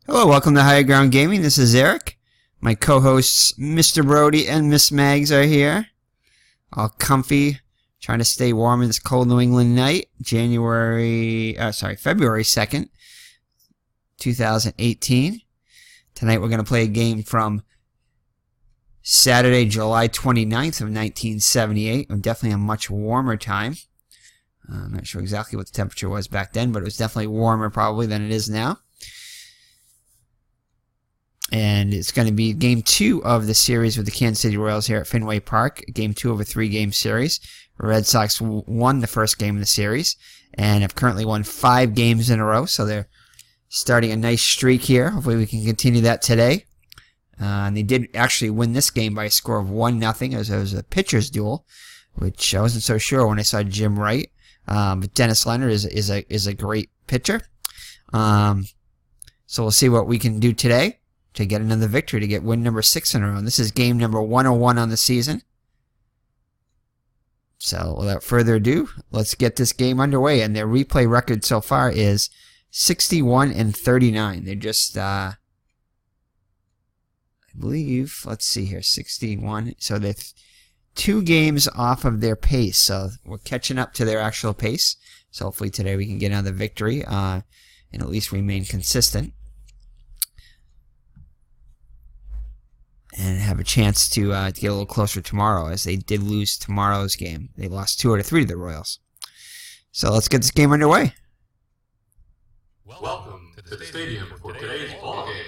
Hello, welcome to Higher Ground Gaming. This is Eric. My co-hosts, Mr. Brody and Miss Mags, are here. All comfy, trying to stay warm in this cold New England night. February 2nd, 2018. Tonight we're going to play a game from Saturday, July 29th of 1978. Definitely a much warmer time. I'm not sure exactly what the temperature was back then, but it was definitely warmer probably than it is now. And it's going to be Game 2 of the series with the Kansas City Royals here at Fenway Park. Game 2 of a 3-game series. The Red Sox won the first game of the series and have currently won 5 games in a row. So they're starting a nice streak here. Hopefully we can continue that today. And they did actually win this game by a score of 1-0 as it was a pitcher's duel, which I wasn't so sure when I saw Jim Wright. But Dennis Leonard is a great pitcher. So we'll see what we can do today to get another victory, to get win number 6 in a row. And this is game number 101 on the season. So without further ado, let's get this game underway. And their replay record so far is 61-39. They're just, I believe, let's see here, 61. So they're 2 games off of their pace. So we're catching up to their actual pace. So hopefully today we can get another victory and at least remain consistent. And have a chance to get a little closer tomorrow, as they did lose tomorrow's game. They lost 2 out of 3 to the Royals. So let's get this game underway. Welcome to the stadium for today's ball game.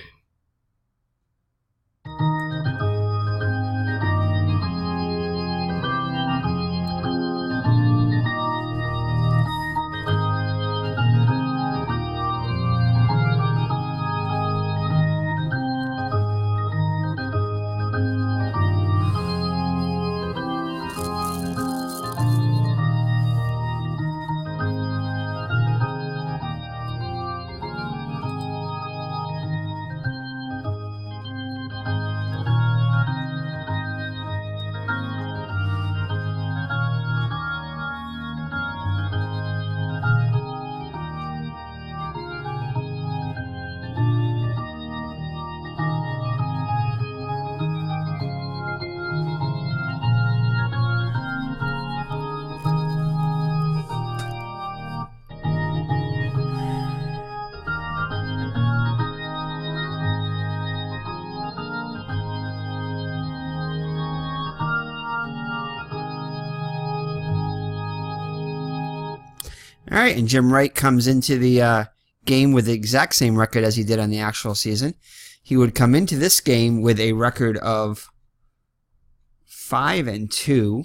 All right, and Jim Wright comes into the game with the exact same record as he did on the actual season. He would come into this game with a record of 5-2.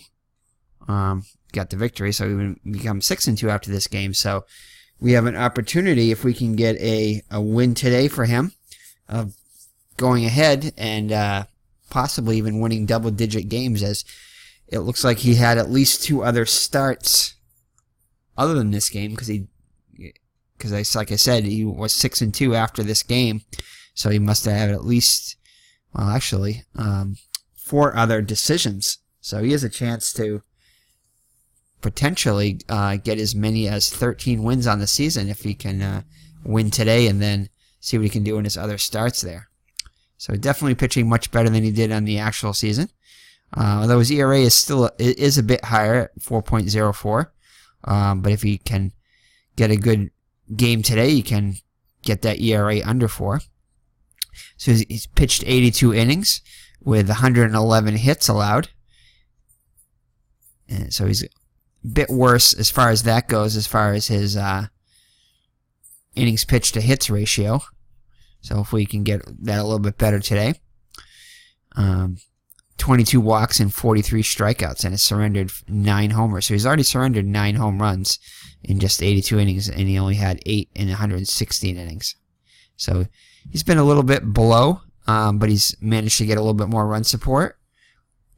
Got the victory, so he would become 6-2 after this game. So we have an opportunity, if we can get a win today for him, of going ahead and possibly even winning double-digit games, as it looks like he had at least 2 other starts other than this game, because like I said, he was 6-2 after this game, so he must have had at least, well, actually, 4 other decisions. So he has a chance to potentially get as many as 13 wins on the season if he can win today and then see what he can do in his other starts there. So definitely pitching much better than he did on the actual season. Although his ERA is a bit higher at 4.04. But if he can get a good game today, he can get that ERA under 4. So he's pitched 82 innings with 111 hits allowed. And so he's a bit worse as far as that goes, as far as his innings pitched to hits ratio. So hopefully he can get that a little bit better today. 22 walks and 43 strikeouts, and has surrendered 9 homers. So he's already surrendered 9 home runs in just 82 innings, and he only had 8 in 116 innings. So he's been a little bit below, but he's managed to get a little bit more run support,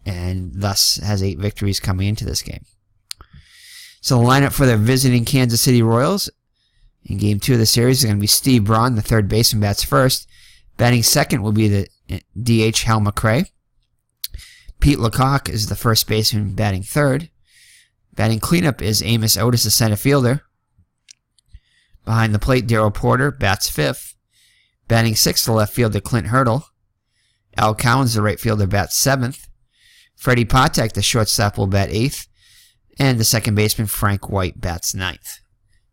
and thus has 8 victories coming into this game. So the lineup for the visiting Kansas City Royals in Game 2 of the series is going to be Steve Braun, the third baseman, bats first. Batting second will be the DH Hal McRae. Pete Lecoq is the first baseman, batting third. Batting cleanup is Amos Otis, the center fielder. Behind the plate, Darryl Porter bats fifth. Batting sixth, the left fielder Clint Hurdle. Al Cowens, the right fielder, bats seventh. Freddie Patek, the shortstop, will bat eighth. And the second baseman, Frank White, bats ninth.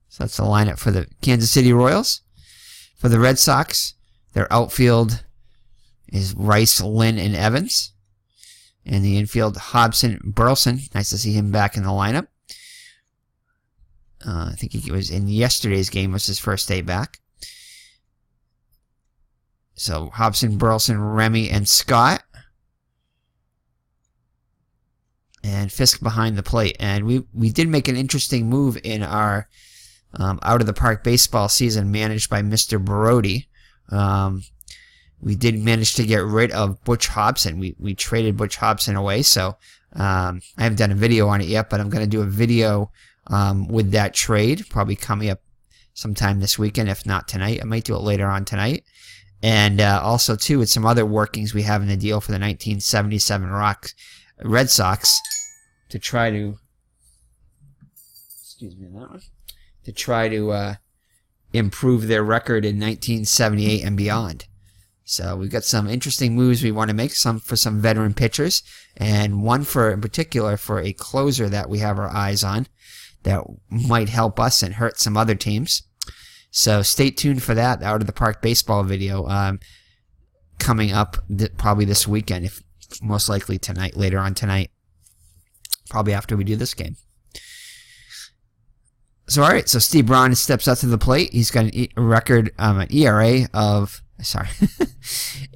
So that's the lineup for the Kansas City Royals. For the Red Sox, their outfield is Rice, Lynn, and Evans. And the infield, Hobson, Burleson. Nice to see him back in the lineup. I think he was in yesterday's game, was his first day back. So Hobson, Burleson, Remy, and Scott. And Fisk behind the plate. And we did make an interesting move in our out-of-the-park baseball season managed by Mr. Brody. We did manage to get rid of Butch Hobson. We traded Butch Hobson away, so I haven't done a video on it yet, but I'm going to do a video with that trade, probably coming up sometime this weekend, if not tonight. I might do it later on tonight. And also, too, with some other workings we have in the deal for the 1977 Red Sox to try to... Excuse me on that one. To try to improve their record in 1978 and beyond. So we've got some interesting moves we want to make, some for some veteran pitchers, and one in particular for a closer that we have our eyes on that might help us and hurt some other teams. So stay tuned for that out of the park baseball video coming up probably this weekend, if most likely tonight, later on tonight, probably after we do this game. So, all right, so Steve Braun steps up to the plate. He's got a record, an ERA of,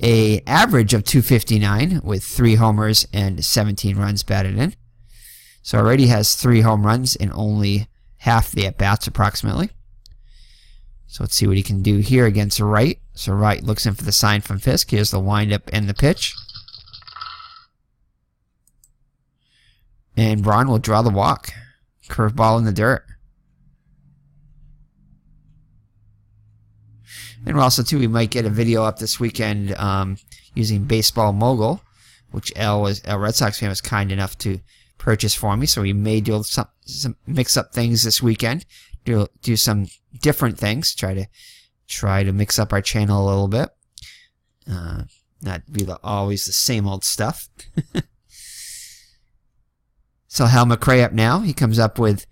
a average of 2.59 with 3 homers and 17 runs batted in. So already has 3 home runs in only half the at-bats approximately. So let's see what he can do here against Wright. So Wright looks in for the sign from Fisk. Here's the windup and the pitch. And Braun will draw the walk. Curveball in the dirt. And also, too, we might get a video up this weekend using Baseball Mogul, which El Red Sox fan was kind enough to purchase for me. So we may do some mix up things this weekend, do some different things, try to mix up our channel a little bit, not be always the same old stuff. So Hal McRae up now. He comes up with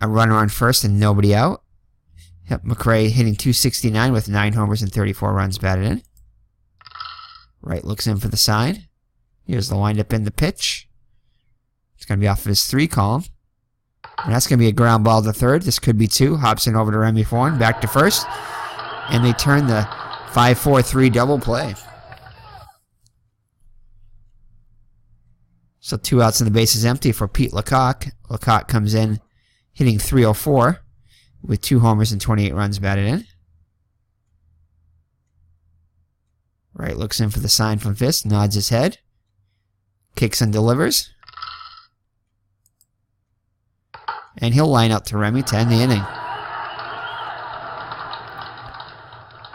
a runner on first and nobody out. Yep, McRae hitting .269 with 9 homers and 34 runs batted in. Wright looks in for the sign. Here's the windup in the pitch. It's going to be off of his 3 column. And that's going to be a ground ball to third. This could be 2. Hobson over to Remy for 1. Back to first. And they turn the 5-4-3 double play. So 2 outs and the base is empty for Pete Lecoq. Lecoq comes in hitting .304. With 2 homers and 28 runs batted in. Wright looks in for the sign from Fisk, nods his head, kicks and delivers. And he'll line out to Remy to end the inning.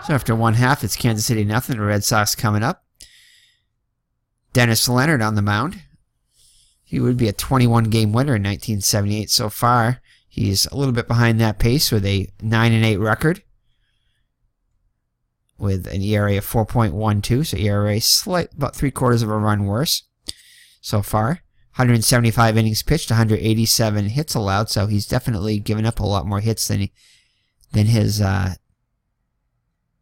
So after 1/2, it's Kansas City nothing. The Red Sox coming up. Dennis Leonard on the mound. He would be a 21-game winner in 1978 so far. He's a little bit behind that pace with a 9-8 record with an ERA of 4.12, so ERA about 3/4 of a run worse so far. 175 innings pitched, 187 hits allowed, so he's definitely given up a lot more hits than his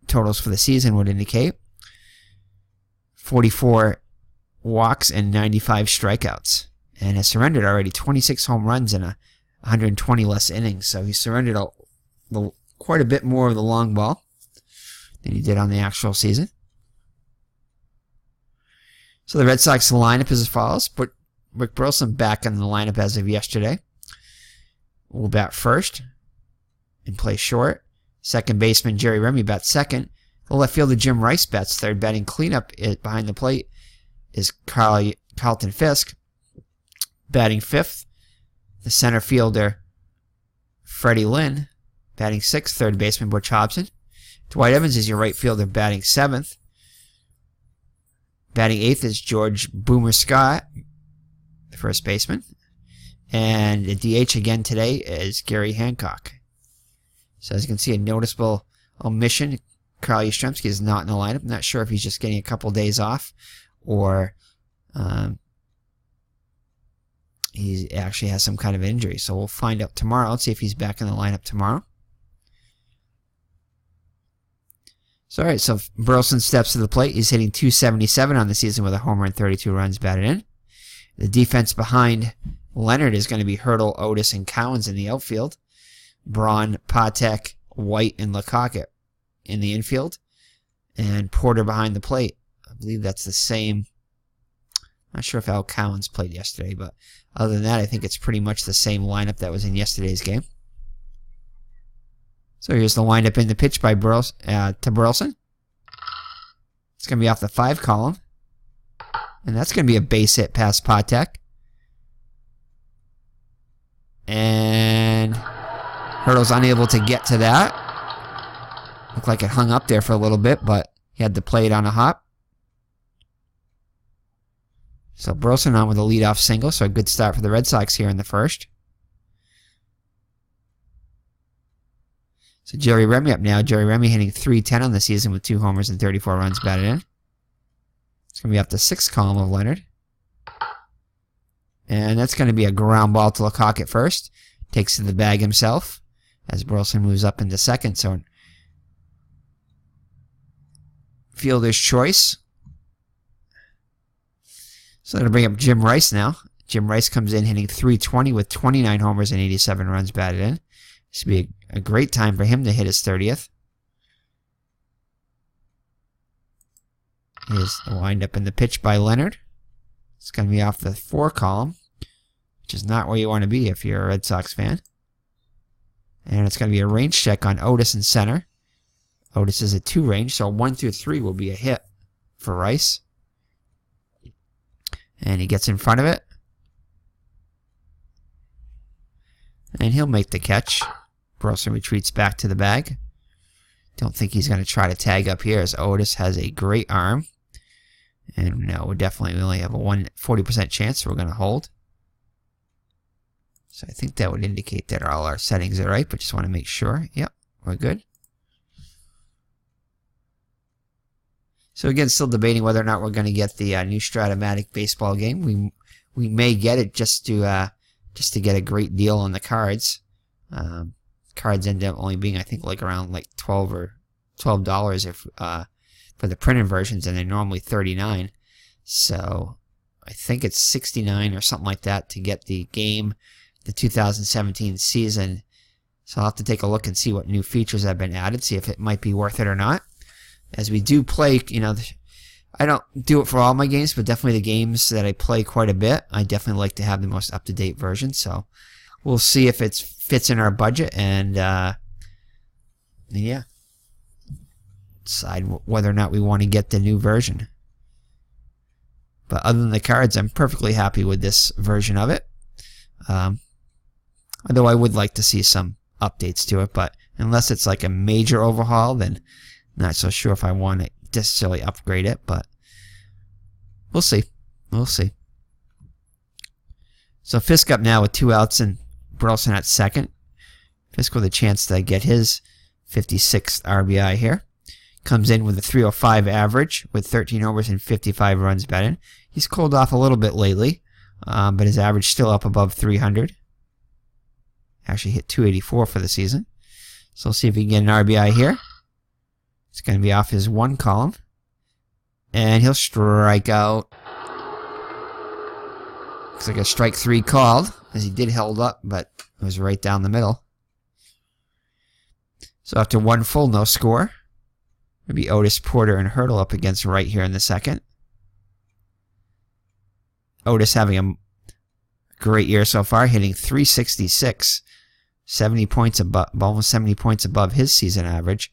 totals for the season would indicate. 44 walks and 95 strikeouts, and has surrendered already 26 home runs in 120 less innings, so he surrendered quite a bit more of the long ball than he did on the actual season. So the Red Sox lineup is as follows. Put Rick Burleson back in the lineup as of yesterday. Will bat first and play short. Second baseman Jerry Remy bats second. The left fielder Jim Rice bats third. Batting cleanup behind the plate is Carlton Fisk. Batting fifth, the center fielder Freddie Lynn. Batting sixth, third baseman Butch Hobson. Dwight Evans is your right fielder, batting seventh. Batting eighth is George Boomer Scott, the first baseman. And the DH again today is Gary Hancock. So as you can see, a noticeable omission. Carl Yastrzemski is not in the lineup. I'm not sure if he's just getting a couple days off or he actually has some kind of injury. So we'll find out tomorrow. Let's see if he's back in the lineup tomorrow. So, all right, so Burleson steps to the plate. He's hitting .277 on the season with a homer and 32 runs batted in. The defense behind Leonard is going to be Hurdle, Otis, and Cowens in the outfield. Braun, Patek, White, and Lecoq in the infield. And Porter behind the plate. I believe that's the same. Not sure if Al Cowens played yesterday, but other than that, I think it's pretty much the same lineup that was in yesterday's game. So here's the windup in the pitch by to Burleson. It's going to be off the 5 column. And that's going to be a base hit past Patek. And Hurdle's unable to get to that. Looked like it hung up there for a little bit, but he had to play it on a hop. So Burleson on with a leadoff single, so a good start for the Red Sox here in the first. So Jerry Remy up now. Jerry Remy hitting .310 on the season with 2 homers and 34 runs batted in. It's going to be off the 6th column of Leonard. And that's going to be a ground ball to Lecoq at first. Takes to the bag himself as Burleson moves up into second. So fielder's choice. So they're going to bring up Jim Rice now. Jim Rice comes in hitting .320 with 29 homers and 87 runs batted in. This would be a great time for him to hit his 30th. Here's the windup in the pitch by Leonard. It's going to be off the 4 column, which is not where you want to be if you're a Red Sox fan. And it's going to be a range check on Otis in center. Otis is a 2 range, so 1 through 3 will be a hit for Rice. And he gets in front of it. And he'll make the catch. Burleson retreats back to the bag. Don't think he's going to try to tag up here as Otis has a great arm. And no, we definitely only have a 40% chance, so we're going to hold. So I think that would indicate that all our settings are right, but just want to make sure. Yep, we're good. So again, still debating whether or not we're going to get the new Strat-o-matic baseball game. We may get it just to get a great deal on the cards. Cards end up only being, I think, like around like $12 if for the printed versions, and they're normally $39. So I think it's $69 or something like that to get the game, the 2017 season. So I'll have to take a look and see what new features have been added, see if it might be worth it or not. As we do play, you know, I don't do it for all my games, but definitely the games that I play quite a bit, I definitely like to have the most up-to-date version. So we'll see if it fits in our budget and, yeah, decide whether or not we want to get the new version. But other than the cards, I'm perfectly happy with this version of it. Although I would like to see some updates to it, but unless it's like a major overhaul, then not so sure if I want to necessarily upgrade it, but we'll see. We'll see. So Fisk up now with 2 outs and Burleson at second. Fisk with a chance to get his 56th RBI here. Comes in with a .305 average with 13 homers and 55 runs batted. He's cooled off a little bit lately, but his average still up above 300. Actually hit .284 for the season. So we'll see if we can get an RBI here. It's going to be off his 1 column. And he'll strike out. Looks like a strike 3 called, as he did held up, but it was right down the middle. So after 1 full, no score. Maybe Otis, Porter, and Hurdle up against Wright here in the second. Otis having a great year so far, hitting .366. 70 points above, almost 70 points above his season average.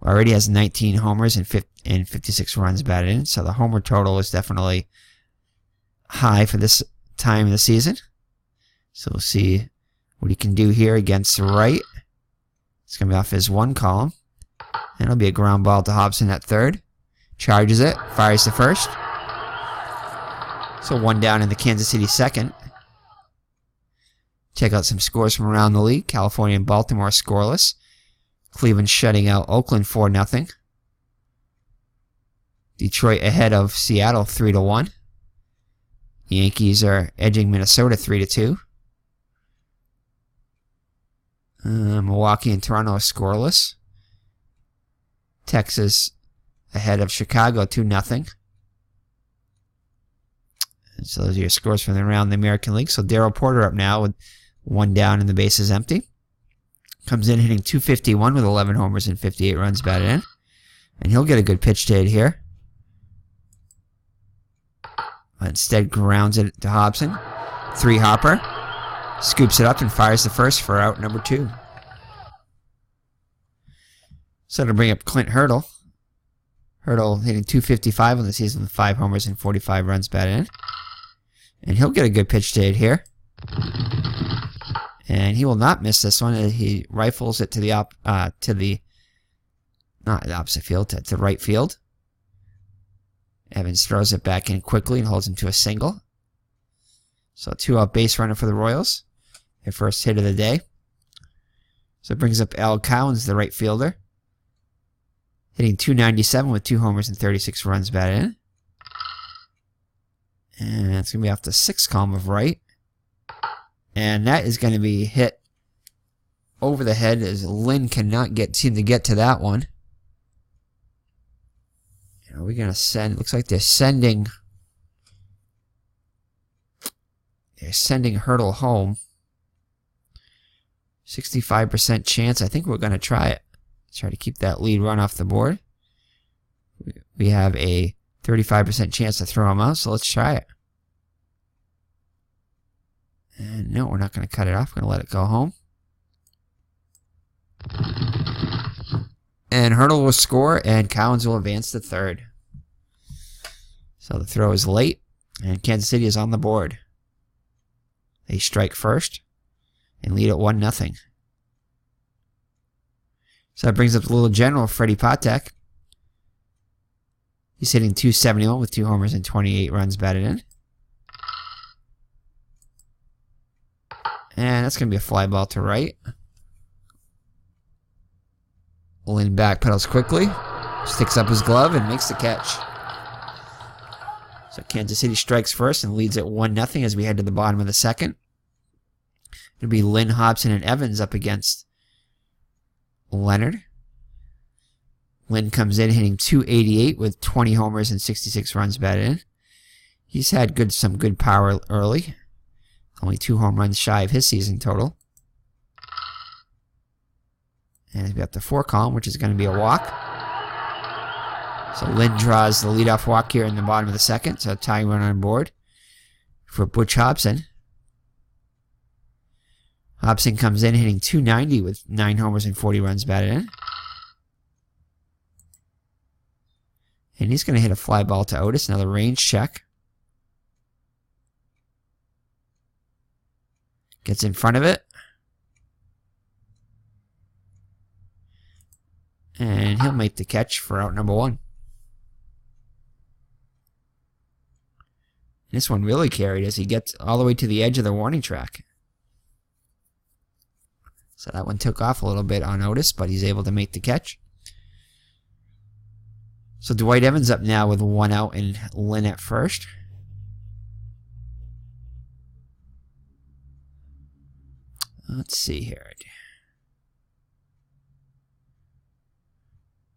Already has 19 homers and 56 runs batted in, so the homer total is definitely high for this time of the season. So we'll see what he can do here against Wright. It's going to be off his 1 column. And it'll be a ground ball to Hobson at third. Charges it, fires to first. So 1 down in the Kansas City second. Check out some scores from around the league. California and Baltimore scoreless. Cleveland shutting out Oakland 4-0. Detroit ahead of Seattle 3-1. The Yankees are edging Minnesota 3-2. Milwaukee and Toronto are scoreless. Texas ahead of Chicago 2-0. So those are your scores from around the American League. So Darryl Porter up now with 1 down and the bases empty. Comes in hitting .251 with 11 homers and 58 runs batted in. And he'll get a good pitch to hit here. But instead grounds it to Hobson. 3-hopper. Scoops it up and fires the first for out number 2. So to bring up Clint Hurdle. Hurdle hitting .255 on the season with 5 homers and 45 runs batted in. And he'll get a good pitch to hit here. And he will not miss this one. He rifles it to the not the opposite field, to right field. Evans throws it back in quickly and holds him to a single. So 2-out base runner for the Royals. Their first hit of the day. So it brings up Al Cowens, the right fielder. Hitting .297 with 2 homers and 36 runs batted in. And it's going to be off the 6th column of Wright. And that is going to be hit over the head as Lynn cannot seem to get to that one. Are we going to send... Looks like they're sending Hurdle home. 65% chance. I think we're going to try it. Try to keep that lead run off the board. We have a 35% chance to throw him out, so let's try it. And no, we're not going to cut it off. We're going to let it go home. And Hurdle will score, and Cowens will advance to 3rd. So the throw is late, and Kansas City is on the board. They strike first and lead at 1-0. So that brings up the little general, Freddie Patek. He's hitting .271 with 2 homers and 28 runs batted in. And that's going to be a fly ball to right. Lynn backpedals quickly, sticks up his glove, and makes the catch. So Kansas City strikes first and leads at 1-0 as we head to the bottom of the 2nd. It'll be Lynn, Hobson, and Evans up against Leonard. Lynn comes in hitting .288 with 20 homers and 66 runs batted in. He's had some good power early. Only 2 home runs shy of his season total. And he's got the 4 column, which is going to be a walk. So Lynn draws the leadoff walk here in the bottom of the 2nd. So tying run on board for Butch Hobson. Hobson comes in hitting .290 with 9 homers and 40 runs batted in. And he's going to hit a fly ball to Otis. Another range check. Gets in front of it. And he'll make the catch for out number 1. This one really carried as he gets all the way to the edge of the warning track. So that one took off a little bit on Otis, but he's able to make the catch. So Dwight Evans up now with 1 out and Lynn at first. Let's see here.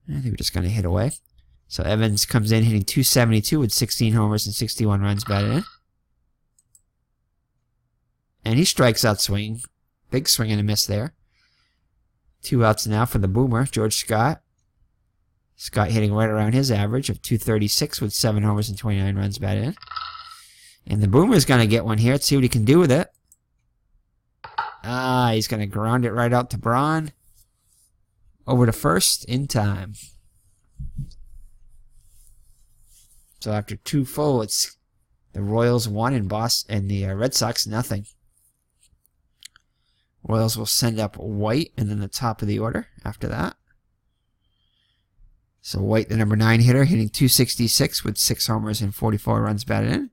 I think we're just going to hit away. So Evans comes in hitting .272 with 16 homers and 61 runs batted in. And he strikes out swinging. Big swing and a miss there. 2 outs now for the boomer, George Scott. Scott hitting right around his average of .236 with 7 homers and 29 runs batted in. And the boomer's going to get one here. Let's see what he can do with it. He's going to ground it right out to Braun. Over to first in time. So after 2 full, it's the Royals 1 and the Red Sox nothing. Royals will send up White and then the top of the order after that. So White, the number 9 hitter, hitting .266 with 6 homers and 44 runs batted in.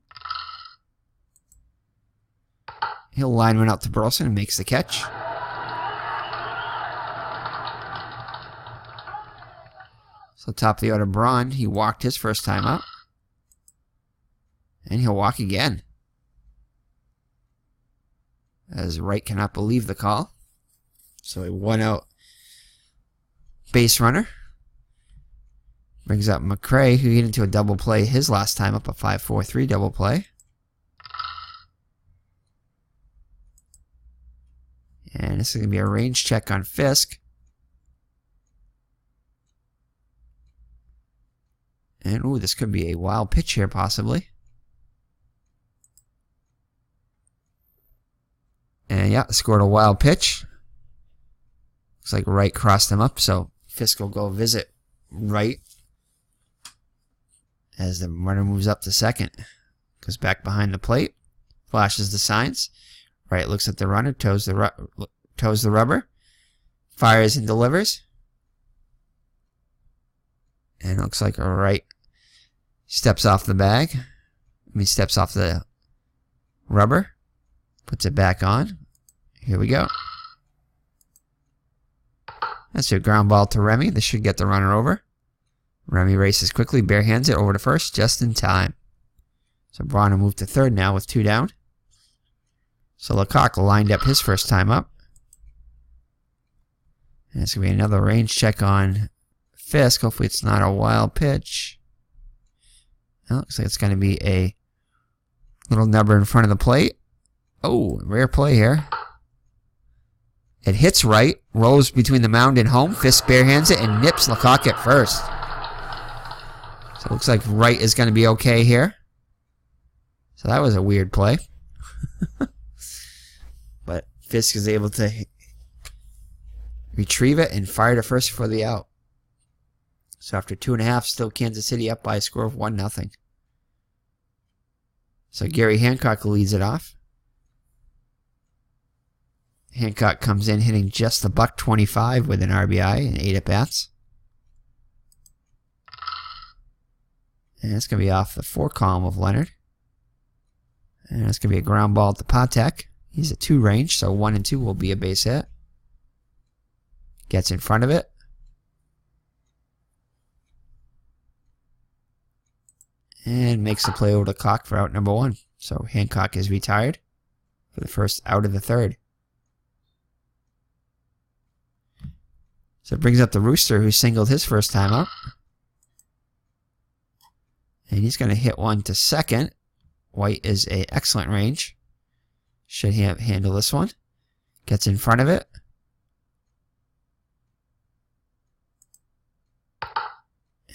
He'll line one out to Burleson and makes the catch. So So top of the order, Braun. He walked his first time up. And he'll walk again. As Wright cannot believe the call. So a 1-out base runner. Brings up McRae, who hit into a double play his last time up, a 5-4-3 double play. And this is going to be a range check on Fisk. And, ooh, this could be a wild pitch here, possibly. And, yeah, scored a wild pitch. Looks like Wright crossed him up, so Fisk will go visit Wright. As the runner moves up to second. Goes back behind the plate. Flashes the signs. Wright looks at the runner, toes the rubber. Fires and delivers. And it looks like Wright steps off the bag. Steps off the rubber. Puts it back on. Here we go. That's a ground ball to Remy. This should get the runner over. Remy races quickly, barehands it over to first, just in time. So Braun will move to third now with 2 down. So Lecoq lined up his first time up. And it's going to be another range check on Fisk. Hopefully it's not a wild pitch. Well, looks like it's going to be a little number in front of the plate. Oh, rare play here. It hits Wright, rolls between the mound and home. Fisk barehands it and nips Lecoq at first. So it looks like Wright is going to be okay here. So that was a weird play. But Fisk is able to retrieve it and fire to first for the out. So after 2.5, still Kansas City up by a score of 1-0. So Gary Hancock leads it off. Hancock comes in hitting just the $125 with an RBI and 8 at-bats. And it's going to be off the 4 column of Leonard. And it's going to be a ground ball to Patek. He's a 2 range, so 1 and 2 will be a base hit. Gets in front of it. And makes the play over to Cock for out number 1. So Hancock is retired for the first out of the third. So it brings up the Rooster, who singled his first time up. And he's going to hit one to second. White is an excellent range. Should he handle this one? Gets in front of it.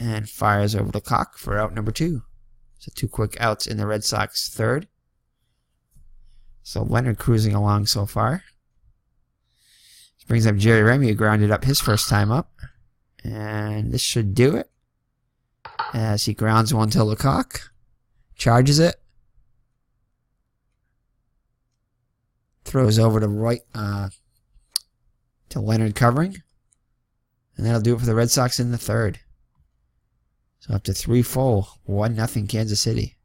And fires over to Cock for out number 2. So 2 quick outs in the Red Sox third. So Leonard cruising along so far. This brings up Jerry Remy, who grounded up his first time up. And this should do it. As he grounds one to Lecoq. Charges it. Throws over to Wright, to Leonard covering. And that'll do it for the Red Sox in the third. So up to 3 full, 1-0 Kansas City.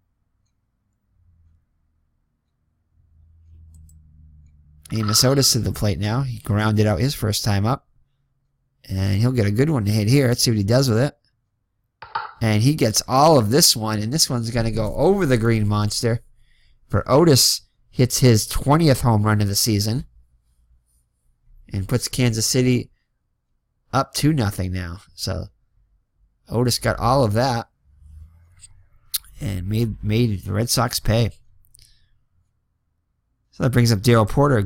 Amos Otis to the plate now. He grounded out his first time up. And he'll get a good one to hit here. Let's see what he does with it. And he gets all of this one. And this one's going to go over the Green Monster. For Otis hits his 20th home run of the season. And puts Kansas City up 2-0 now. So Otis got all of that. And made the Red Sox pay. So that brings up Darryl Porter,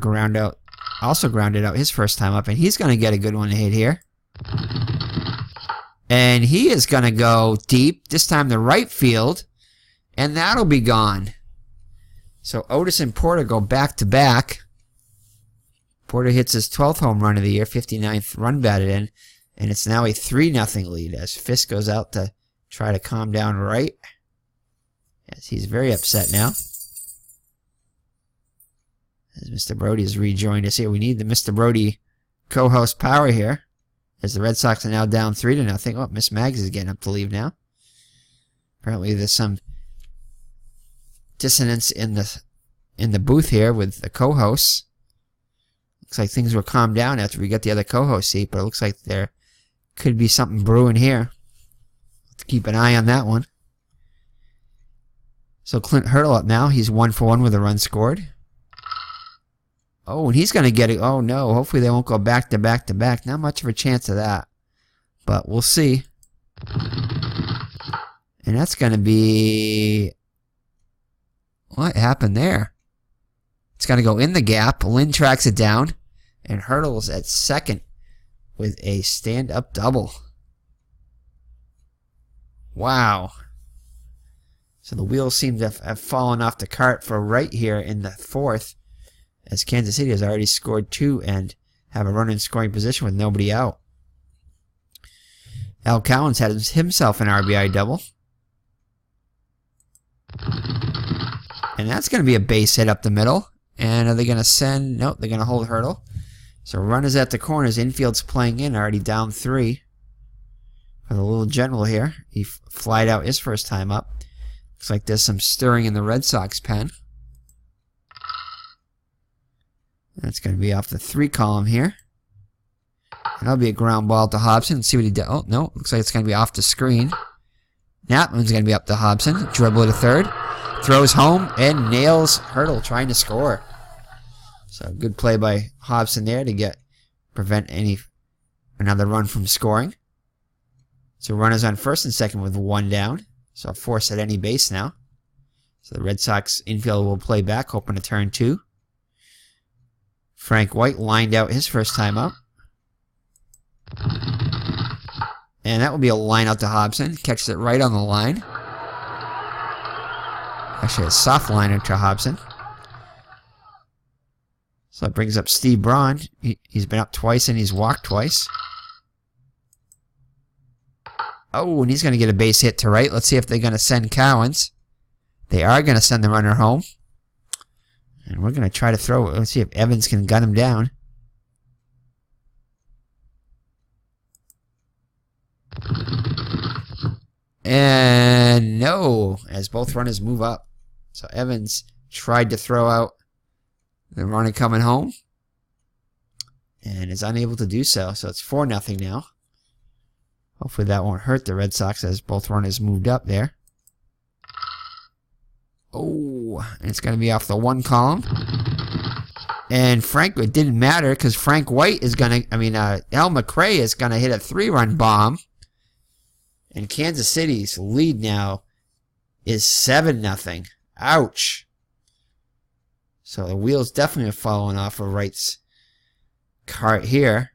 also grounded out his first time up, and he's going to get a good one to hit here. And he is going to go deep, this time to right field, and that'll be gone. So Otis and Porter go back-to-back. Porter hits his 12th home run of the year, 59th run batted in, and it's now a 3-0 lead as Fisk goes out to try to calm down Wright. Yes, he's very upset now. As Mr. Brody has rejoined us here. We need the Mr. Brody co-host power here. As the Red Sox are now down 3-0. Oh, Miss Maggs is getting up to leave now. Apparently there's some dissonance in the booth here with the co-hosts. Looks like things will calm down after we get the other co-host seat, but it looks like there could be something brewing here. keep an eye on that one. So Clint Hurdle up now. He's 1 for 1 with a run scored. Oh, and he's going to get it. Oh, no. Hopefully they won't go back to back to back. Not much of a chance of that. But we'll see. And that's going to be... What happened there? It's going to go in the gap. Lynn tracks it down. And Hurdle's at second with a stand-up double. Wow. So the wheels seem to have fallen off the cart for Wright here in the fourth, as Kansas City has already scored 2 and have a runner in scoring position with nobody out. Al Collins had himself an RBI double. And that's going to be a base hit up the middle. And are they going to send... Nope, they're going to hold Hurdle. So runners at the corners. Infield's playing in, already down 3. For the little general here. He flied out his first time up. Looks like there's some stirring in the Red Sox pen. That's going to be off the 3 column here. And that'll be a ground ball to Hobson. Let's see what he does. Oh, no. Looks like it's going to be off the screen. Knapman's going to be up to Hobson. Dribble to third. Throws home and nails Hurdle trying to score. So good play by Hobson there to prevent another run from scoring. So runners on first and second with 1 down. So force at any base now. So the Red Sox infield will play back, hoping to turn 2. Frank White lined out his first time up. And that will be a line out to Hobson. Catches it right on the line. Actually a soft liner to Hobson. So that brings up Steve Braun. He's been up twice and he's walked twice. Oh, and he's going to get a base hit to right. Let's see if they're going to send Cowens. They are going to send the runner home. And we're going to try to throw it. Let's see if Evans can gun him down. And no, as both runners move up. So Evans tried to throw out the runner coming home. And is unable to do so. So it's 4-0 now. Hopefully that won't hurt the Red Sox as both runners moved up there. Oh, and it's going to be off the 1 column. And it didn't matter because Frank White is going to, Al McRae is going to hit a 3-run bomb. And Kansas City's lead now is 7-0. Ouch. So the wheels definitely have fallen off of Wright's cart here.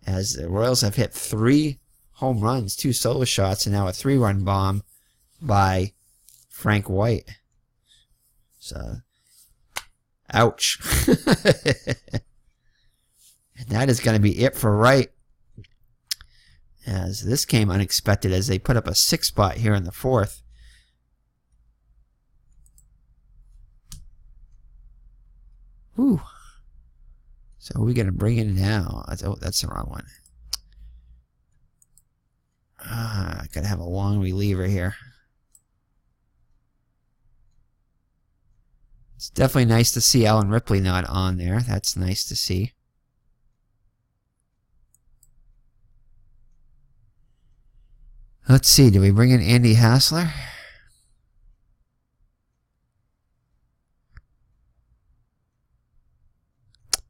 As the Royals have hit 3 home runs, 2 solo shots, and now a 3-run bomb by Frank White. So, ouch. And that is going to be it for Wright. As this came unexpected as they put up a 6 spot here in the 4th. Whew. So we're going to bring it now. Oh, that's the wrong one. I gotta have a long reliever here. It's definitely nice to see Alan Ripley not on there. That's nice to see. Let's see. Do we bring in Andy Hassler?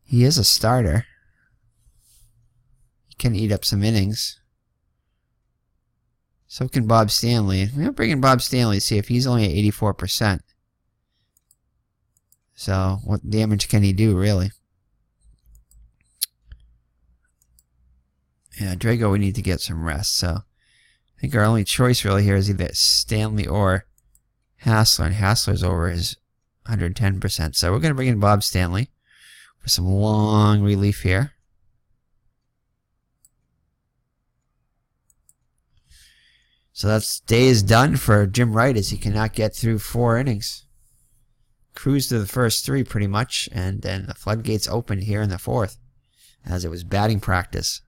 He is a starter. He can eat up some innings. So can Bob Stanley. We'll bring in Bob Stanley to see if he's only at 84%. So what damage can he do, really? Yeah, Drago, we need to get some rest. So I think our only choice really here is either Stanley or Hassler. And Hassler's over his 110%. So we're going to bring in Bob Stanley for some long relief here. So that's day is done for Jim Wright as he cannot get through 4 innings. Cruised to the first 3 pretty much, and then the floodgates opened here in the 4th as it was batting practice.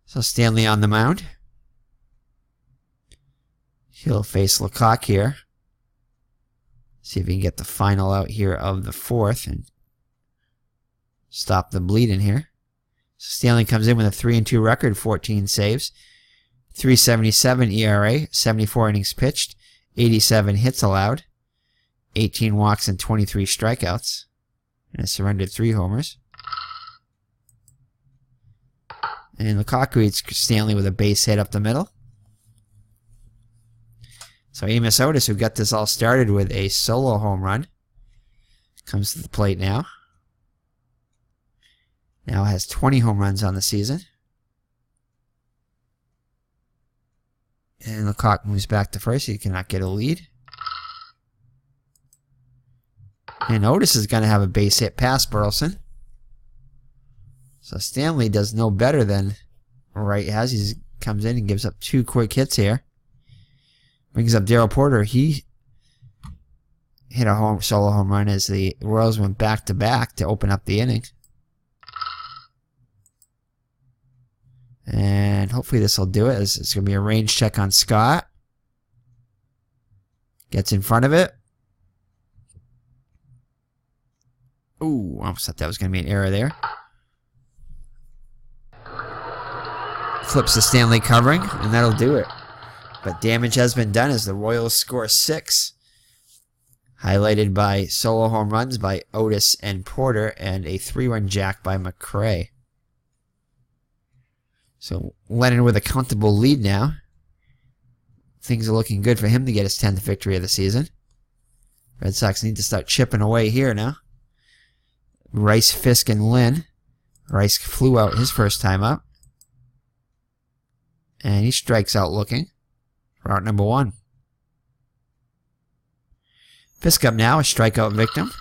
So Stanley on the mound. He'll face Lecoq here. See if he can get the final out here of the 4th and stop the bleeding here. Stanley comes in with a 3-2 record, 14 saves, 3.77 ERA, 74 innings pitched, 87 hits allowed, 18 walks and 23 strikeouts, and has surrendered 3 homers. And Lukaku hits Stanley with a base hit up the middle. So Amos Otis, who got this all started with a solo home run, comes to the plate now. Now has 20 home runs on the season. And Lukaku moves back to first. He cannot get a lead. And Otis is going to have a base hit past Burleson. So Stanley does no better than Wright has. He comes in and gives up 2 quick hits here. Brings up Darryl Porter. He hit a solo home run as the Royals went back-to-back to open up the inning. And hopefully this will do it. It's going to be a range check on Scott. Gets in front of it. Ooh, I almost thought that was going to be an error there. Flips the Stanley covering, and that'll do it. But damage has been done as the Royals score 6. Highlighted by solo home runs by Otis and Porter and a 3-run jack by McRae. So Leonard with a comfortable lead now. Things are looking good for him to get his 10th victory of the season. Red Sox need to start chipping away here now. Rice, Fisk, and Lynn. Rice flew out his first time up. And he strikes out looking. Route number 1. Fisk up now, a strikeout victim.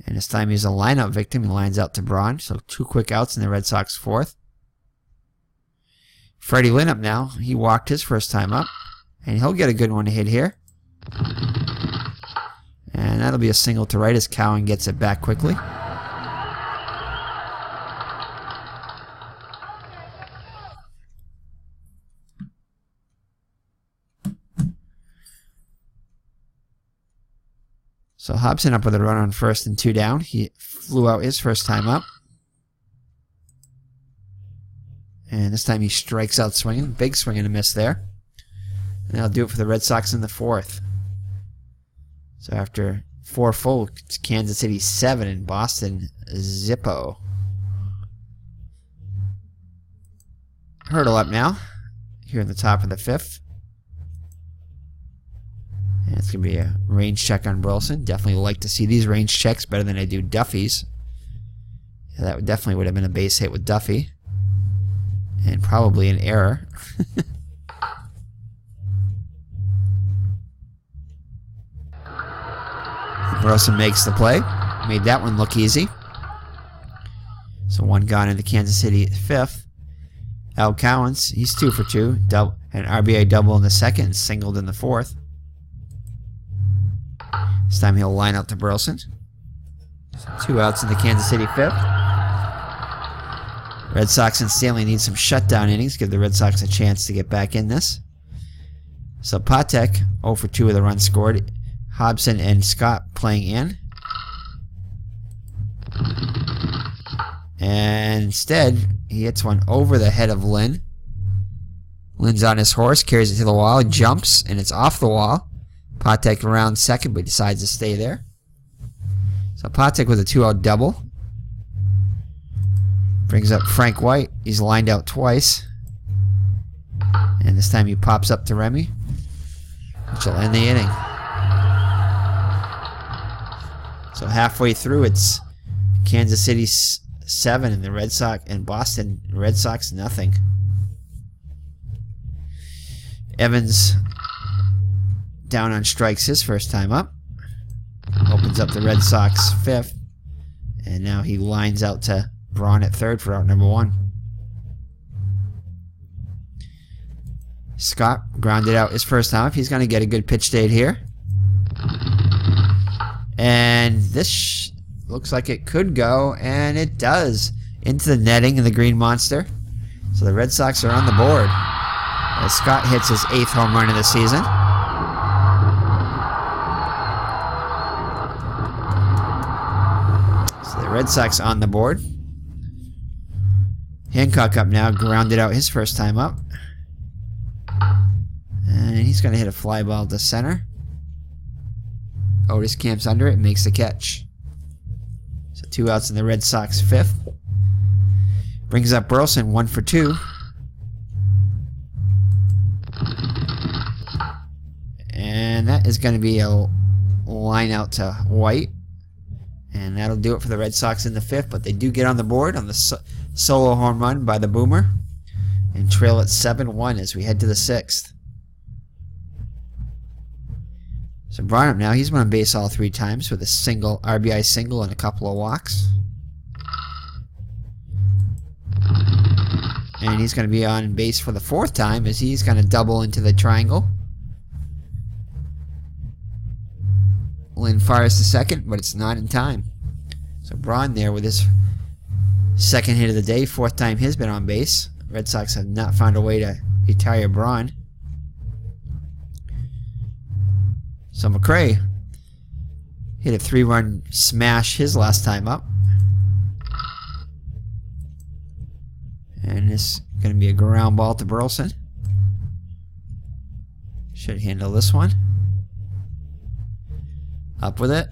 And this time he's a lineup victim. He lines out to Braun. So 2 quick outs in the Red Sox 4th. Freddie Lynn up now. He walked his first time up. And he'll get a good one to hit here. And that'll be a single to right as Cowan gets it back quickly. So Hobson up with a run on first and 2 down. He flew out his first time up. And this time he strikes out swinging. Big swing and a miss there. And that'll do it for the Red Sox in the 4th. So after 4 full, it's Kansas City 7 and Boston Zippo. Hurdle up now. Here in the top of the 5th. And it's going to be a range check on Burleson. Definitely like to see these range checks better than I do Duffy's. Yeah, that definitely would have been a base hit with Duffy. And probably an error. Burleson makes the play. Made that one look easy. So 1 gone into Kansas City 5th. Al Cowens, he's 2 for 2. An RBI double in the 2nd, singled in the 4th. This time he'll line up to Burleson. 2 outs in the Kansas City 5th. Red Sox and Stanley need some shutdown innings. Give the Red Sox a chance to get back in this. So Patek, 0 for 2 with a run scored. Hobson and Scott playing in. And instead, he hits one over the head of Lynn. Lynn's on his horse, carries it to the wall, jumps, and it's off the wall. Patek around second, but decides to stay there. So Patek with a 2-out double. Brings up Frank White. He's lined out twice. And this time he pops up to Remy, which will end the inning. So halfway through, it's Kansas City 7 and the Red Sox and Boston Red Sox nothing. Evans down on strikes his first time up. Opens up the Red Sox 5th. And now he lines out to Braun at 3rd for out number 1. Scott grounded out his first time up. He's going to get a good pitch date here. And this looks like it could go, and it does. Into the netting of the Green Monster. So the Red Sox are on the board as Scott hits his 8th home run of the season. So the Red Red Sox on the board. Hancock up now, grounded out his first time up. And he's going to hit a fly ball to center. Otis camps under it, makes the catch. So 2 outs in the Red Sox 5th. Brings up Burleson, 1 for 2. And that is going to be a line out to White. And that'll do it for the Red Sox in the 5th. But they do get on the board on the solo home run by the Boomer. And trail at 7-1 as we head to the 6th. So Braun up now. He's won on base all 3 times with a single RBI single and a couple of walks. And he's going to be on base for the 4th time as he's going to double into the triangle. Lynn fires to second, but it's not in time. So Braun there with his 2nd hit of the day, 4th time he's been on base. Red Sox have not found a way to retire Braun. So McRae hit a 3-run smash his last time up. And this is going to be a ground ball to Burleson. Should handle this one. Up with it.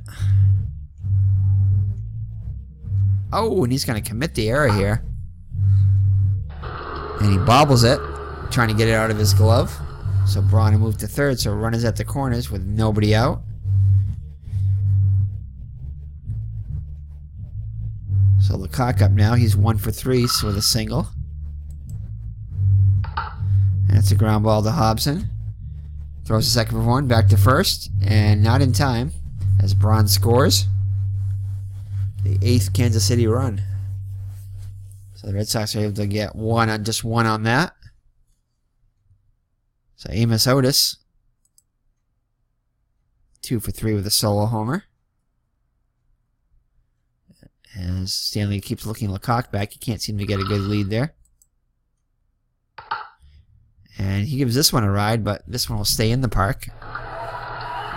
Oh, and he's going to commit the error here. And he bobbles it, trying to get it out of his glove. So Braun will move to 3rd, so runners at the corners with nobody out. So Lecoq up now. He's 1 for 3 with a single. And that's a ground ball to Hobson. Throws the second for 1, back to 1st, and not in time as Braun scores the 8th Kansas City run. So the Red Sox are able to get just one on that. So Amos Otis, 2 for 3 with a solo homer. As Stanley keeps looking Lecoq back, he can't seem to get a good lead there. And he gives this one a ride, but this one will stay in the park.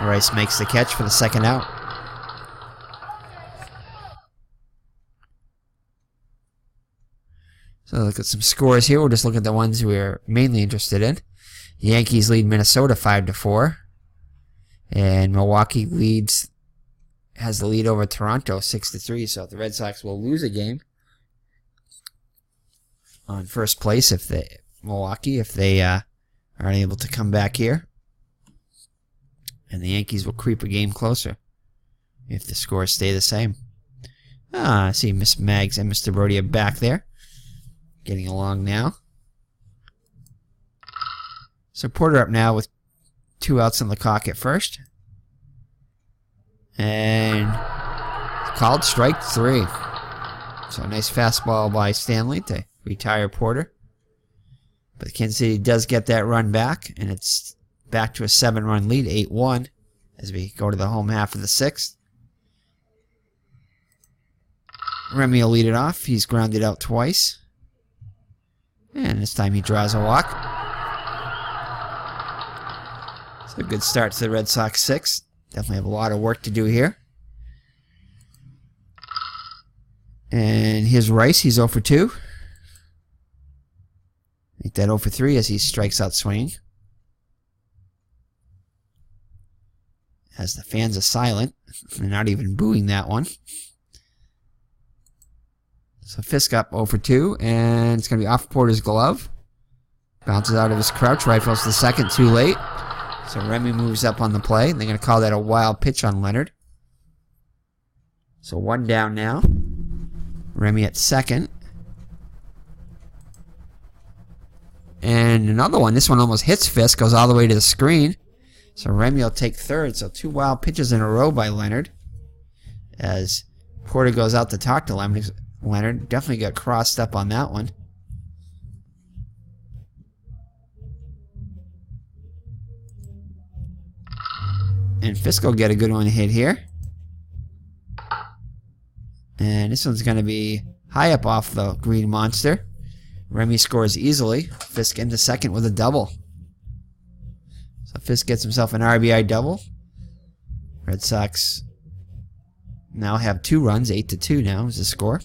Rice makes the catch for the 2nd out. So look at some scores here. We'll just look at the ones we're mainly interested in. The Yankees lead Minnesota 5-4. And Milwaukee has the lead over Toronto 6-3. So the Red Sox will lose a game on first place if Milwaukee aren't able to come back here. And the Yankees will creep a game closer if the scores stay the same. I see Miss Maggs and Mr. Brody are back there. Getting along now. So Porter up now with 2 outs in Lecoq at 1st. And called strike 3. So a nice fastball by Stanley to retire Porter. But Kansas City does get that run back, and it's back to a 7-run lead, 8-1, as we go to the home half of the 6th. Remy will lead it off. He's grounded out twice. And this time he draws a walk. So a good start to the Red Sox 6th. Definitely have a lot of work to do here. And here's Rice. He's 0 for 2. Make that 0 for 3 as he strikes out swinging. As the fans are silent. They're not even booing that one. So Fisk up 0 for 2, and it's going to be off Porter's glove. Bounces out of his crouch, rifles the second too late. So Remy moves up on the play. They're going to call that a wild pitch on Leonard. So 1 down now. Remy at second. And another one. This one almost hits Fisk, goes all the way to the screen. So Remy will take 3rd. So 2 wild pitches in a row by Leonard. As Porter goes out to talk to Leonard definitely got crossed up on that one. And Fisk will get a good one hit here. And this one's going to be high up off the green monster. Remy scores easily. Fisk into second with a double. So Fisk gets himself an RBI double. Red Sox now have 2 runs. 8-2 now is the score.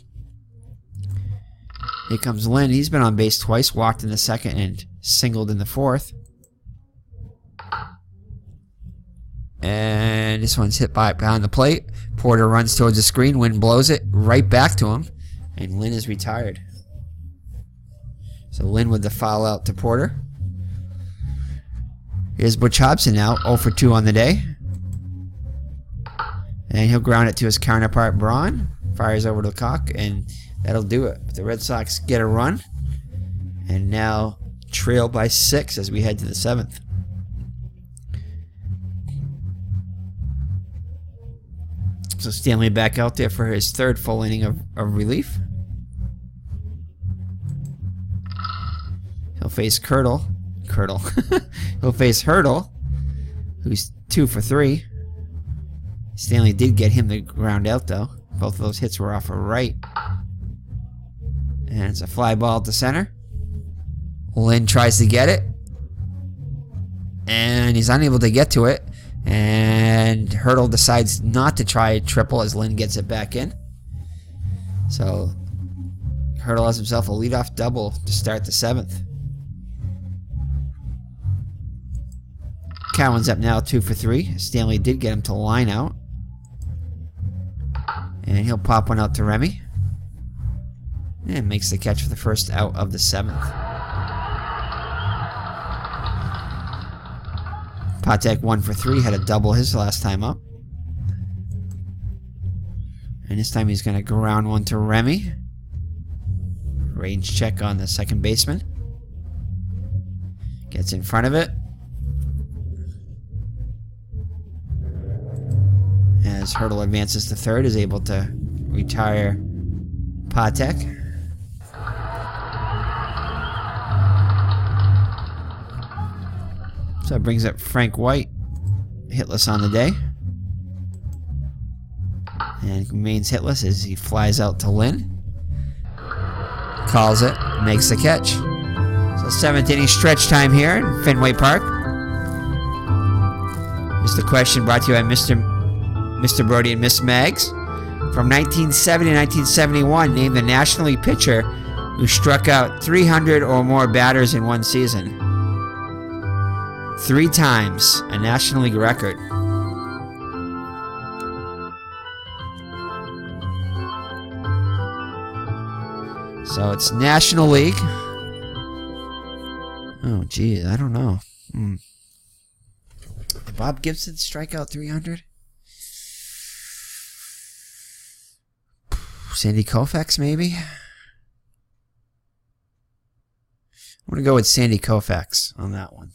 Here comes Lynn. He's been on base twice, walked in the second and singled in the fourth. And this one's hit behind the plate. Porter runs towards the screen. Wind blows it right back to him. And Lynn is retired. So Lynn with the foul out to Porter. Here's Butch Hobson now, 0 for 2 on the day. And he'll ground it to his counterpart, Braun. Fires over to Cock, and that'll do it. The Red Sox get a run, and now trail by 6 as we head to the 7th. So Stanley back out there for his 3rd full inning of relief. He'll face He'll face Hurdle, who's 2 for 3. Stanley did get him the ground out, though. Both of those hits were off of Wright. And it's a fly ball to center. Lynn tries to get it. And he's unable to get to it. And Hurdle decides not to try a triple as Lynn gets it back in. So Hurdle has himself a leadoff double to start the 7th. Cowan's up now 2 for 3. Stanley did get him to line out. And he'll pop one out to Remy. And makes the catch for the first out of the 7th. Patek 1 for 3. Had a double his last time up. And this time he's going to ground one to Remy. Range check on the second baseman. Gets in front of it. As Hurdle advances to third, is able to retire Patek. So it brings up Frank White, hitless on the day. And remains hitless as he flies out to Lynn. Calls it, makes the catch. So 7th inning stretch time here in Fenway Park. Here's the question brought to you by Mr. Brody and Miss Mags. From 1970 to 1971, name the National League pitcher who struck out 300 or more batters in one season. 3 times, a National League record. So it's National League. Oh, gee, I don't know. Did Bob Gibson strike out 300? Sandy Koufax, maybe? I'm going to go with Sandy Koufax on that one.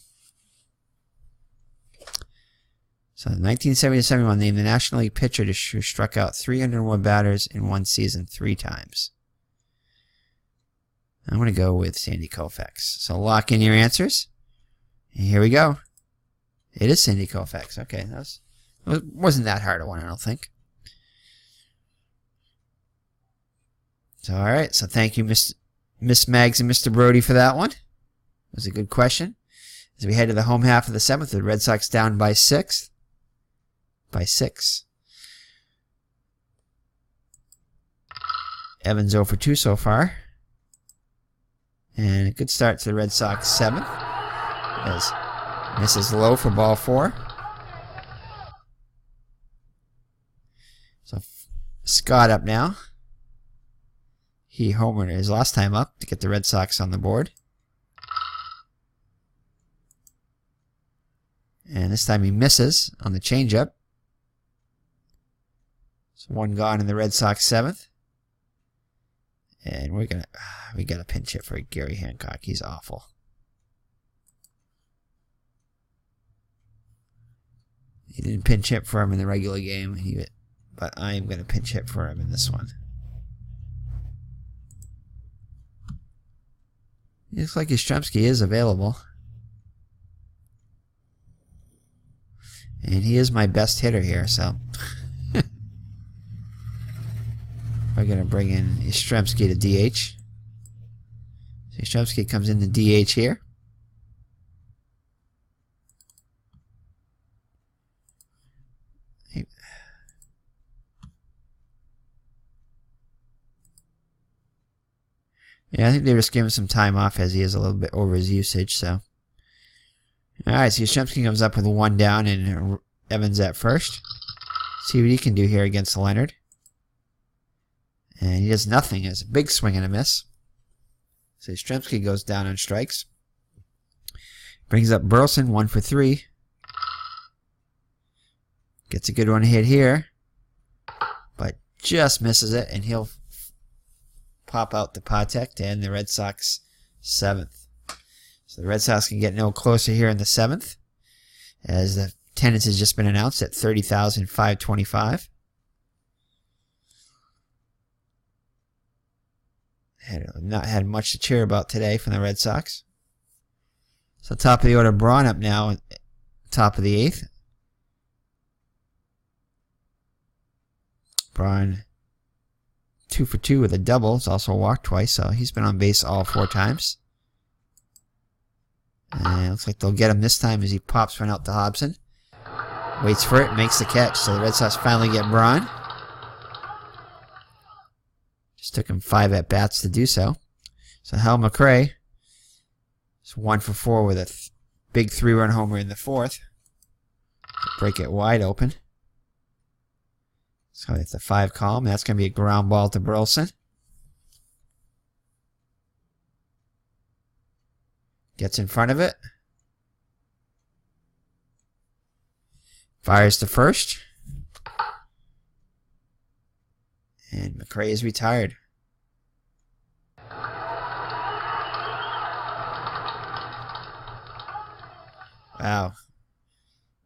So 1970-71, named the National League pitcher who struck out 301 batters in one season 3 times. I'm going to go with Sandy Koufax. So lock in your answers. And here we go. It is Sandy Koufax. Okay, it wasn't that hard a one, I don't think. So, all right. So thank you, Miss Mags and Mr. Brody, for that one. It was a good question. As we head to the home half of the 7th, the Red Sox down by 6. Evans 0 for 2 so far. And a good start to the Red Sox 7th. As misses low for ball 4. So Scott up now. He homered his last time up to get the Red Sox on the board. And this time he misses on the changeup. So 1 gone in the Red Sox 7th. And we got a pinch hit for Gary Hancock. He's awful. He didn't pinch hit for him in the regular game, but I am going to pinch hit for him in this one. It looks like Yastrzemski is available. And he is my best hitter here, so we're going to bring in Yastrzemski to DH. So Yastrzemski comes in the DH here. Yeah, I think they just gave him some time off as he is a little bit over his usage. So, all right, so Yastrzemski comes up with 1 down and Evans at first. See what he can do here against Leonard. And he does nothing. It's a big swing and a miss. So Yastrzemski goes down on strikes. Brings up Burleson, 1 for 3. Gets a good one hit here. But just misses it, and he'll pop out the Patek to end the Red Sox 7th. So the Red Sox can get no closer here in the 7th, as the attendance has just been announced at 30,525. Not had much to cheer about today from the Red Sox. So top of the order, Braun up now, top of the 8th. Braun 2 for 2 with a double. He's also walked twice, so he's been on base all 4 times. And it looks like they'll get him this time as he pops one out to Hobson. Waits for it, makes the catch. So the Red Sox finally get Braun. Just took him 5 at-bats to do so. So Hal McRae is 1 for 4 with a big 3-run homer in the 4th. Break it wide open. So it's the 5 column. That's going to be a ground ball to Burleson. Gets in front of it. Fires to first. And McRae is retired. Wow.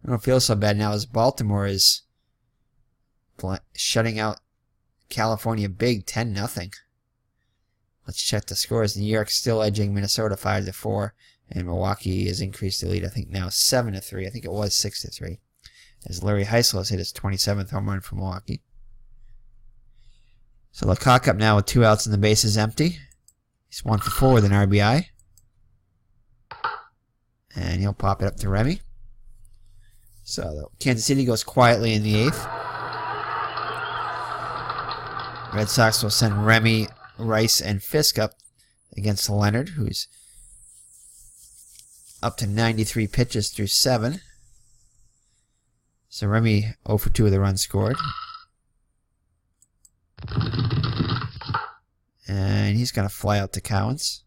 I don't feel so bad now as Baltimore is shutting out California big 10-0. Let's check the scores. New York still edging Minnesota 5-4, and Milwaukee has increased the lead. I think now 7-3. I think it was 6-3, as Larry Heisel has hit his 27th home run for Milwaukee. So Lecoq up now with 2 outs and the base is empty. He's 1 for 4 with an RBI, and he'll pop it up to Remy. So Kansas City goes quietly in the 8th. Red Sox will send Remy, Rice, and Fisk up against Leonard, who's up to 93 pitches through 7. So Remy 0 for 2 with a run scored. And he's going to fly out to Cowens.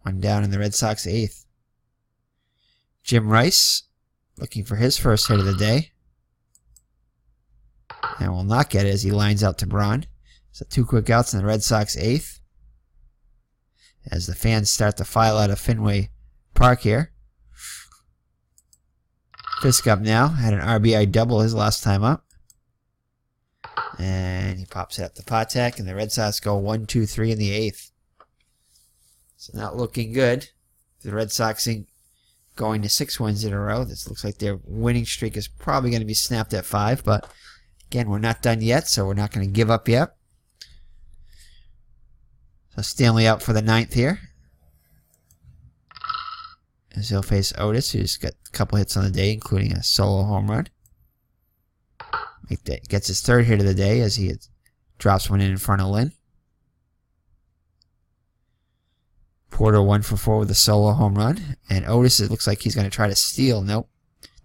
1 down in the Red Sox 8th. Jim Rice looking for his first hit of the day. And will not get it as he lines out to Braun. So 2 quick outs in the Red Sox 8th. As the fans start to file out of Fenway Park here. Fisk up now. Had an RBI double his last time up. And he pops it up to Patek. And the Red Sox go 1-2-3 in the 8th. So not looking good. The Red Sox going to 6 wins in a row. This looks like their winning streak is probably going to be snapped at 5. But again, we're not done yet, so we're not going to give up yet. So Stanley out for the 9th here, as he'll face Otis, who's got a couple hits on the day, including a solo home run. Gets his 3rd hit of the day as he drops one in front of Lynn. Porter 1 for 4 with a solo home run. And Otis, it looks like he's going to try to steal. Nope.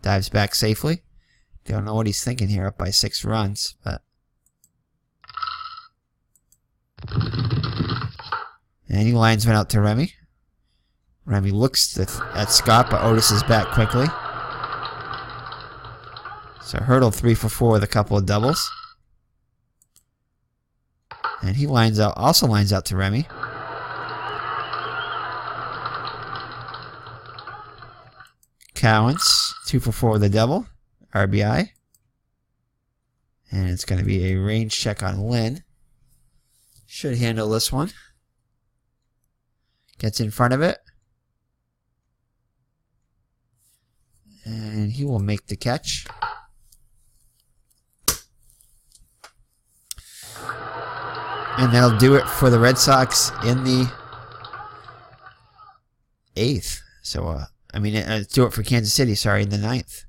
Dives back safely. Don't know what he's thinking here, up by 6 runs, but... And he lines one out to Remy. Remy looks at Scott, but Otis is back quickly. So Hurdle 3 for 4 with a couple of doubles. And he also lines out to Remy. Cowens, 2 for 4 with a double. RBI. And it's going to be a range check on Lynn. Should handle this one. Gets in front of it. And he will make the catch. And that'll do it for the Red Sox in the 8th. So, do it for Kansas City, in the 9th.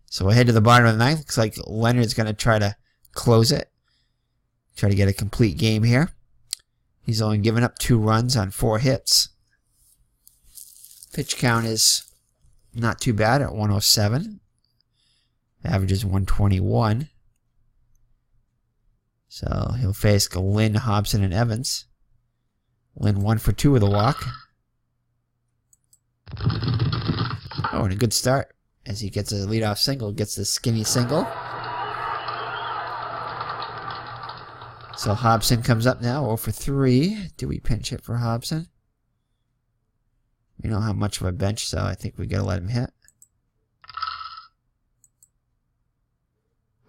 So we'll head to the bottom of the 9th. Looks like Leonard's going to try to close it. Try to get a complete game here. He's only given up 2 runs on 4 hits. Pitch count is not too bad at 107. Average is 121. So he'll face Lynn, Hobson, and Evans. Lynn 1 for 2 with a walk. Oh, and a good start as he gets a leadoff single, gets the skinny single. So Hobson comes up now, 0 for 3. Do we pinch hit for Hobson? We don't have much of a bench, so I think we gotta let him hit.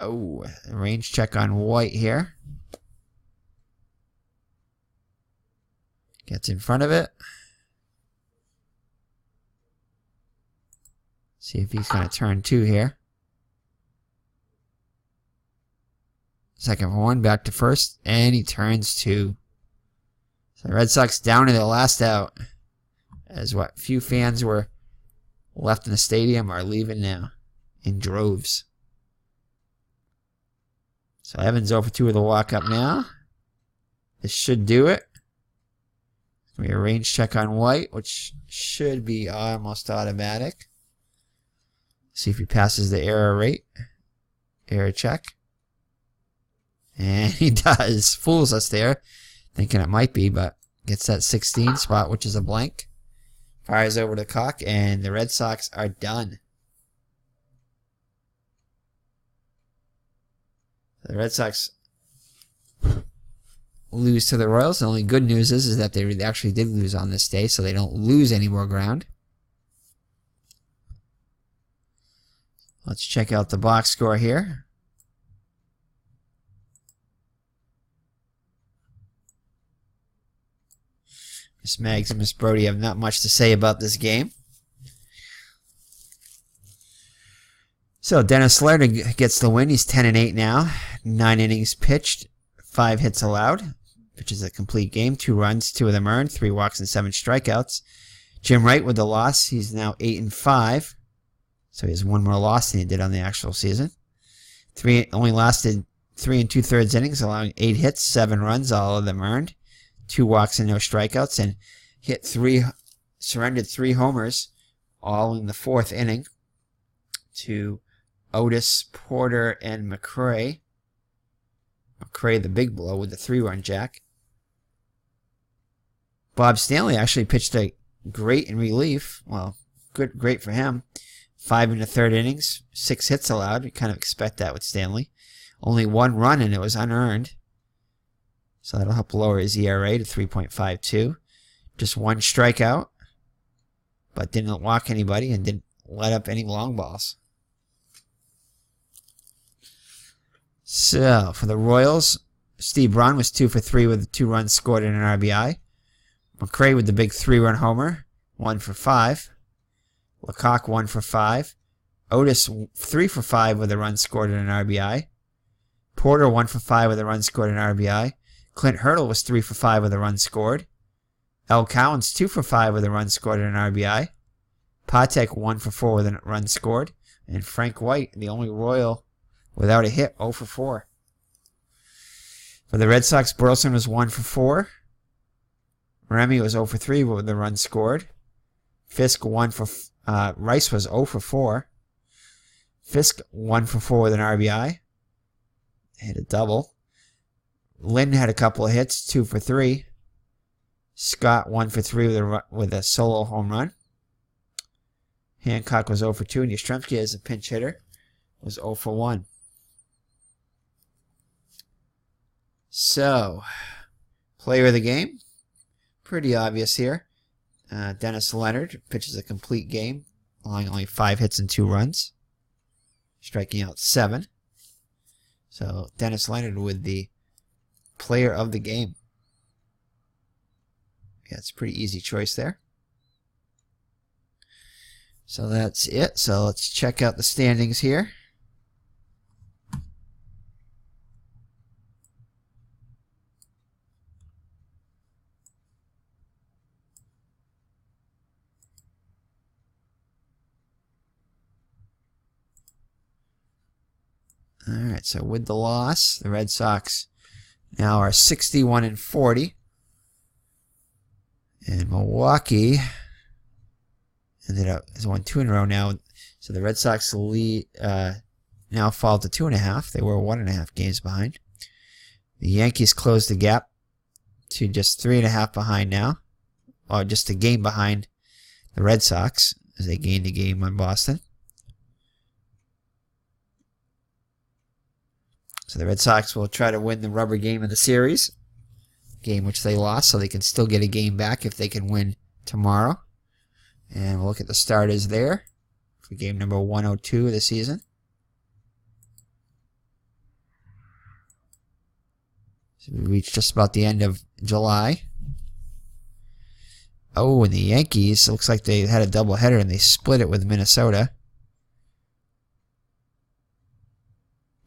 Oh, range check on White here. Gets in front of it. See if he's going to turn 2 here. Second for 1, back to first, and he turns 2. So the Red Sox down to their last out. As what few fans were left in the stadium are leaving now in droves. So Evans 0 for 2 with a walk-up now. This should do it. We have a range check on White, which should be almost automatic. See if he passes the error rate. Error check. And he does. Fools us there, thinking it might be, but gets that 16 spot, which is a blank. Fires over to Cock, and the Red Sox are done. The Red Sox lose to the Royals. The only good news is that they actually did lose on this day, so they don't lose any more ground. Let's check out the box score here. Miss Maggs and Miss Brody have not much to say about this game. So Dennis Leonard gets the win. He's 10-8 now. 9 innings pitched, 5 hits allowed, which is a complete game. 2 runs, 2 of them earned, 3 walks and 7 strikeouts. Jim Wright with the loss. He's now 8-5. So he has 1 more loss than he did on the actual season. Only lasted 3 2/3 innings, allowing 8 hits, 7 runs, all of them earned. 2 walks and no strikeouts, and surrendered 3 homers, all in the 4th inning, to Otis, Porter, and McCray. McCray the big blow with the 3-run jack. Bob Stanley actually pitched a great in relief. Well, great for him. 5 1/3 innings, 6 hits allowed. You kind of expect that with Stanley. Only 1 run, and it was unearned. So that'll help lower his ERA to 3.52. Just 1 strikeout, but didn't walk anybody and didn't let up any long balls. So for the Royals, Steve Braun was 2 for 3 with 2 runs scored and an RBI. McCray with the big 3-run homer, 1 for 5. Lecoq 1 for 5. Otis 3 for 5 with a run scored and an RBI. Porter 1 for 5 with a run scored and an RBI. Clint Hurdle was 3 for 5 with a run scored. L. Cowens 2 for 5 with a run scored and an RBI. Patek 1 for 4 with a run scored. And Frank White, the only Royal without a hit, 0 for 4. For the Red Sox, Burleson was 1 for 4. Remy was 0 for 3 with a run scored. Fisk 1 for Rice was 0 for 4. Fisk 1 for 4 with an RBI. Hit a double. Lynn had a couple of hits, 2 for 3. Scott 1 for 3 with a solo home run. Hancock was 0 for 2, and Yastrzemski as a pinch hitter was 0 for 1. So, player of the game, pretty obvious here. Dennis Leonard pitches a complete game, allowing only 5 hits and 2 runs, striking out 7. So Dennis Leonard with the player of the game. Yeah, it's a pretty easy choice there. So that's it. So let's check out the standings here. So with the loss, the Red Sox now are 61-40. And Milwaukee ended up has won 2 in a row now. So the Red Sox lead now fall to 2.5. They were 1.5 games behind. The Yankees closed the gap to just 3.5 behind now. Or just a game behind the Red Sox as they gained a game on Boston. So the Red Sox will try to win the rubber game of the series. Game which they lost, so they can still get a game back if they can win tomorrow. And we'll look at the starters there for game number 102 of the season. So we reached just about the end of July. Oh, and the Yankees, looks like they had a doubleheader and they split it with Minnesota.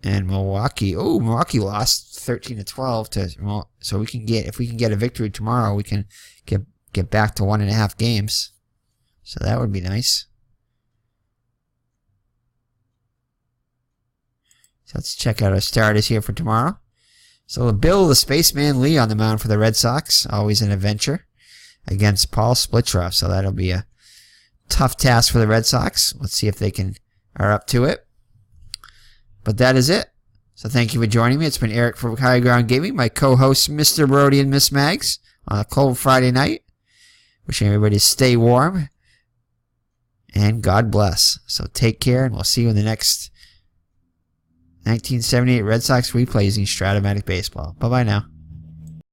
And Milwaukee, Milwaukee lost 13-12 to, so we can get, if we can get a victory tomorrow, we can get back to 1.5 games. So that would be nice. So let's check out our starters here for tomorrow. So Bill the Spaceman Lee on the mound for the Red Sox, always an adventure, against Paul Splittroff. So that'll be a tough task for the Red Sox. Let's see if they are up to it. But that is it. So thank you for joining me. It's been Eric from High Ground Gaming, my co-hosts Mr. Brody and Miss Mags on a cold Friday night. Wishing everybody to stay warm and God bless. So take care, and we'll see you in the next 1978 Red Sox replay using Strat-o-matic baseball. Bye-bye now.